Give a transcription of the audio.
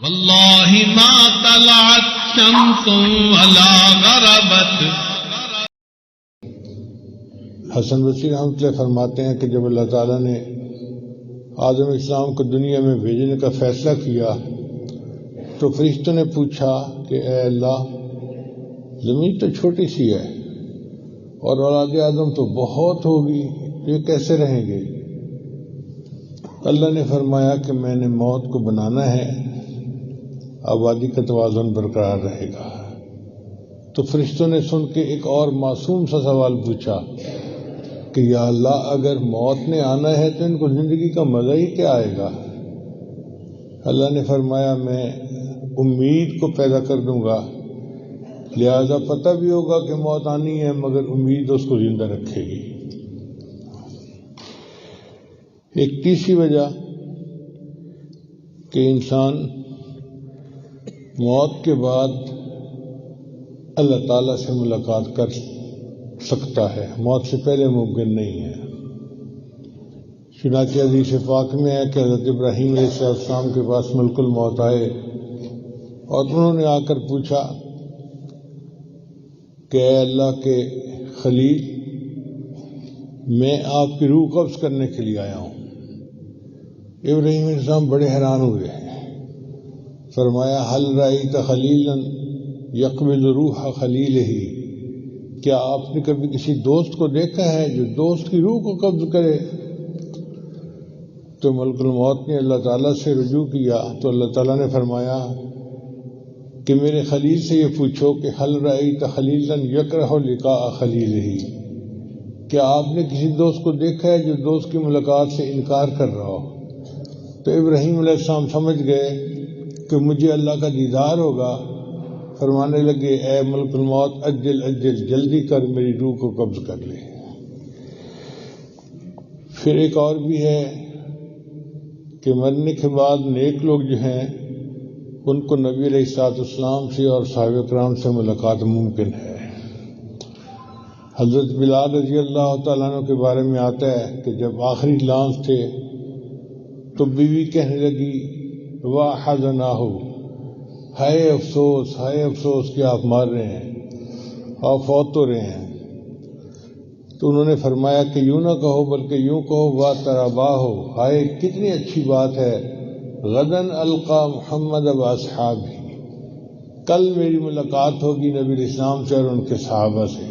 واللہ ما طلعت شمس ولا غربت۔ حسن بصری رحمۃ اللہ فرماتے ہیں کہ جب اللہ تعالیٰ نے آدم اسلام کو دنیا میں بھیجنے کا فیصلہ کیا تو فرشتوں نے پوچھا کہ اے اللہ، زمین تو چھوٹی سی ہے اور اولاد آدم تو بہت ہوگی، یہ کیسے رہیں گے؟ اللہ نے فرمایا کہ میں نے موت کو بنانا ہے، آبادی کا توازن برقرار رہے گا۔ تو فرشتوں نے سن کے ایک اور معصوم سا سوال پوچھا کہ یا اللہ، اگر موت نے آنا ہے تو ان کو زندگی کا مزہ ہی کیا آئے گا؟ اللہ نے فرمایا میں امید کو پیدا کر دوں گا، لہذا پتہ بھی ہوگا کہ موت آنی ہے مگر امید اس کو زندہ رکھے گی۔ ایک تیسری وجہ کہ انسان موت کے بعد اللہ تعالیٰ سے ملاقات کر سکتا ہے، موت سے پہلے ممکن نہیں ہے۔ چنانچہ حدیث پاک میں ہے کہ حضرت ابراہیم علیہ السلام کے پاس ملک الموت آئے اور انہوں نے آ کر پوچھا کہ اے اللہ کے خلیل، میں آپ کی روح قبض کرنے کے لیے آیا ہوں۔ ابراہیم علیہ السلام بڑے حیران ہوئے، فرمایا حل رأیت خلیلا یقبض روح خلیلہ، کیا آپ نے کبھی کسی دوست کو دیکھا ہے جو دوست کی روح کو قبض کرے؟ تو ملک الموت نے اللہ تعالیٰ سے رجوع کیا تو اللہ تعالیٰ نے فرمایا کہ میرے خلیل سے یہ پوچھو کہ حل رأیت خلیلا یکرہ لقاء خلیلہ، کیا آپ نے کسی دوست کو دیکھا ہے جو دوست کی ملاقات سے انکار کر رہا ہو؟ تو ابراہیم علیہ السلام سمجھ گئے کہ مجھے اللہ کا دیدار ہوگا، فرمانے لگے اے ملک الموت اجل اجل، جلدی کر میری روح کو قبض کر لے۔ پھر ایک اور بھی ہے کہ مرنے کے بعد نیک لوگ جو ہیں ان کو نبی علیہ الصلوۃ والسلام سے اور صحابہ کرام سے ملاقات ممکن ہے۔ حضرت بلال رضی اللہ تعالیٰ عنہ کے بارے میں آتا ہے کہ جب آخری لانس تھے تو بیوی کہنے لگی واہ حزناہ، ہائے افسوس کہ آپ مر رہے ہیں اور فوت ہو رہے ہیں۔ تو انہوں نے فرمایا کہ یوں نہ کہو بلکہ یوں کہو وا تراباہ، ہائے کتنی اچھی بات ہے، غدن القا محمد و اصحابہ، کل میری ملاقات ہوگی نبی اسلام سے اور ان کے صحابہ سے۔